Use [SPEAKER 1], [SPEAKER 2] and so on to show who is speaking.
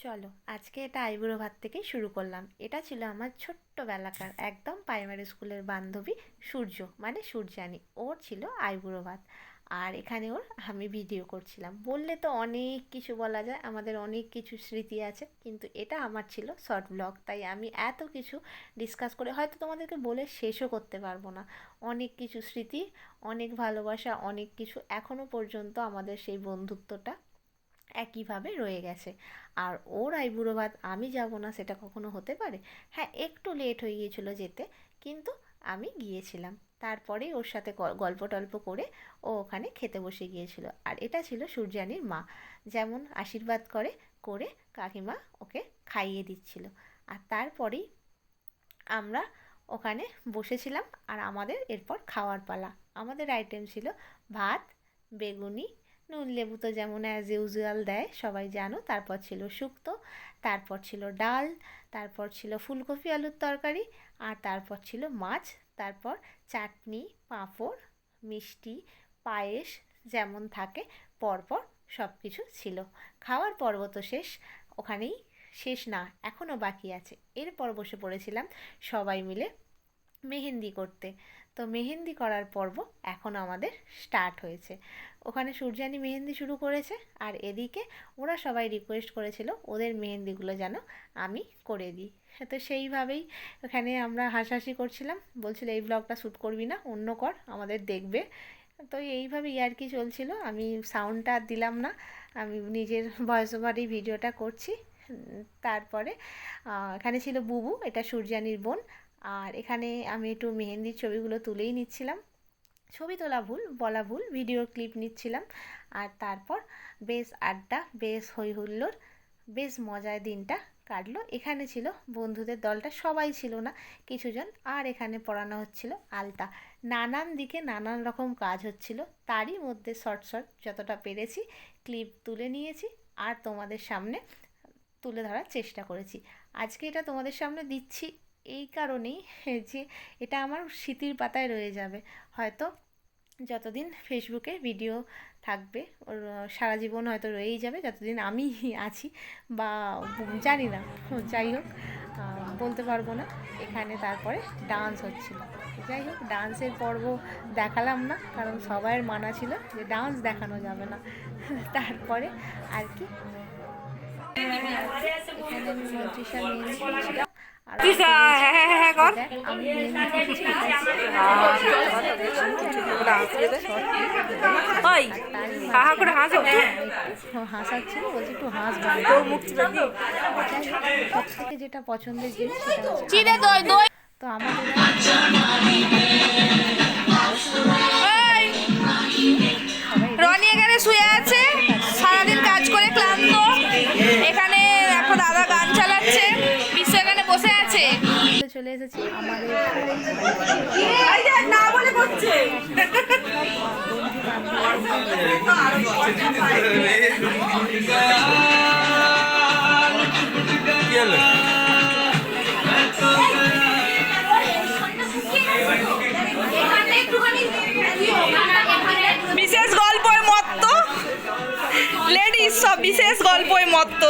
[SPEAKER 1] চলো আজকে এটা আইবুড়ো ভাত থেকেই শুরু করলাম। এটা ছিল আমার ছোট্টবেলাকার একদম প্রাইমারি স্কুলের বান্ধবী সূর্য, মানে সূর্যানী। ওর ছিল আইবুড়ো ভাত, আর এখানে ওর আমি ভিডিও করছিলাম। বললে তো অনেক কিছু বলা যায়, আমাদের অনেক কিছু স্মৃতি আছে, কিন্তু এটা আমার ছিল শর্ট ব্লগ, তাই আমি এত কিছু ডিসকাস করে হয়তো তোমাদেরকে বলে শেষও করতে পারবো না। অনেক কিছু স্মৃতি, অনেক ভালোবাসা, অনেক কিছু এখনও পর্যন্ত আমাদের সেই বন্ধুত্বটা একইভাবে রয়ে গেছে। আর ওর আইবুড়ো ভাত আমি যাব না সেটা কখনো হতে পারে? হ্যাঁ, একটু লেট হয়ে গিয়েছিলো যেতে, কিন্তু আমি গিয়েছিলাম। তারপরেই ওর সাথে গল্প টল্প করে ও ওখানে খেতে বসে গিয়েছিল। আর এটা ছিল সূর্যানীর মা, যেমন আশীর্বাদ করে করে কাকিমা ওকে খাইয়ে দিচ্ছিল। আর তারপরেই আমরা ওখানে বসেছিলাম, আর আমাদের এরপর খাওয়ার পালা। আমাদের আইটেম ছিল ভাত, বেগুনি, নুন লেবু তো যেমন অ্যাজ ইউজুয়াল দেয় সবাই জানো। তারপর ছিল শুক্তো, তারপর ছিল ডাল, তারপর ছিল ফুলকপি আলুর তরকারি, আর তারপর ছিল মাছ, তারপর চাটনি, পাঁপড়, মিষ্টি, পায়েস যেমন থাকে পরপর সব কিছু ছিল। খাওয়ার পর্ব তো শেষ, ওখানেই শেষ না, এখনও বাকি আছে। এরপর বসে পড়েছিলাম সবাই মিলে মেহেন্দি করতে। তো মেহেন্দি করার পর্ব এখন আমাদের স্টার্ট হয়েছে। ওখানে সূর্যানী মেহেন্দি শুরু করেছে, আর এদিকে ওরা সবাই রিকোয়েস্ট করেছিল ওদের মেহেন্দিগুলো যেন আমি করে দিই। তো সেইভাবেই ওখানে আমরা হাসাহাসি করছিলাম, বলছিল এই ব্লগটা শ্যুট করবি না, অন্য কর, আমাদের দেখবে। তো এইভাবে ইয়ার্কি চলছিল। আমি সাউন্ডটা আর দিলাম না, আমি নিজের ভয়েস ওভারেই ভিডিওটা করছি। তারপরে এখানে ছিল বুবু, এটা সূর্যানীর বোন। আর এখানে আমি একটু মেহেন্দির ছবিগুলো তুলেই নিচ্ছিলাম, ছবি তোলা ভুল, বলা ভুল, ভিডিও ক্লিপ নিচ্ছিলাম। আর তারপর বেশ আড্ডা, বেশ হই হুল্লোড়, বেশ মজায় দিনটা কাটলো। এখানে ছিল বন্ধুদের দলটা, সবাই ছিল না, কিছুজন। আর এখানে পড়ানো হচ্ছিল আলতা। নানান দিকে নানান রকম কাজ হচ্ছিল, তারই মধ্যে শর্ট শর্ট যতটা পেরেছি ক্লিপ তুলে নিয়েছি, আর তোমাদের সামনে তুলে ধরার চেষ্টা করেছি। আজকে এটা তোমাদের সামনে দিচ্ছি এই কারণেই যে এটা আমার স্মৃতির পাতায় রয়ে যাবে। হয়তো যতদিন ফেসবুকে ভিডিও থাকবে ওর সারা জীবন হয়তো রয়েই যাবে, যতদিন আমি আছি, বা জানি না, যাই হোক বলতে পারবো না। এখানে তারপরে ডান্স হচ্ছিল, যাই হোক ডান্সের পর্ব দেখালাম না, কারণ সবাইয়ের মানা ছিল যে ডান্স দেখানো যাবে না। তারপরে আর কি, এখানে আমি মন্ত্রিসা মেহেন্দি করছিলাম, আর আমি হাসাচ্ছিল, বলছি একটু হাসবো। সব থেকে যেটা পছন্দের জিনিস সেটা হচ্ছে, তো আমাদের
[SPEAKER 2] রনি এখানে শুয়ে আছে, সারাদিন কাজ করে ক্লান্ত। এখানে এখন দাদা গান চালাচ্ছে, বিশ্ব এখানে বসে আছে।
[SPEAKER 1] চলে এসেছি আমাদের
[SPEAKER 2] না বলে করছে। বিশেষ গল্পের মত্ত লেডিস, সব বিশেষ গল্পের মত্ত।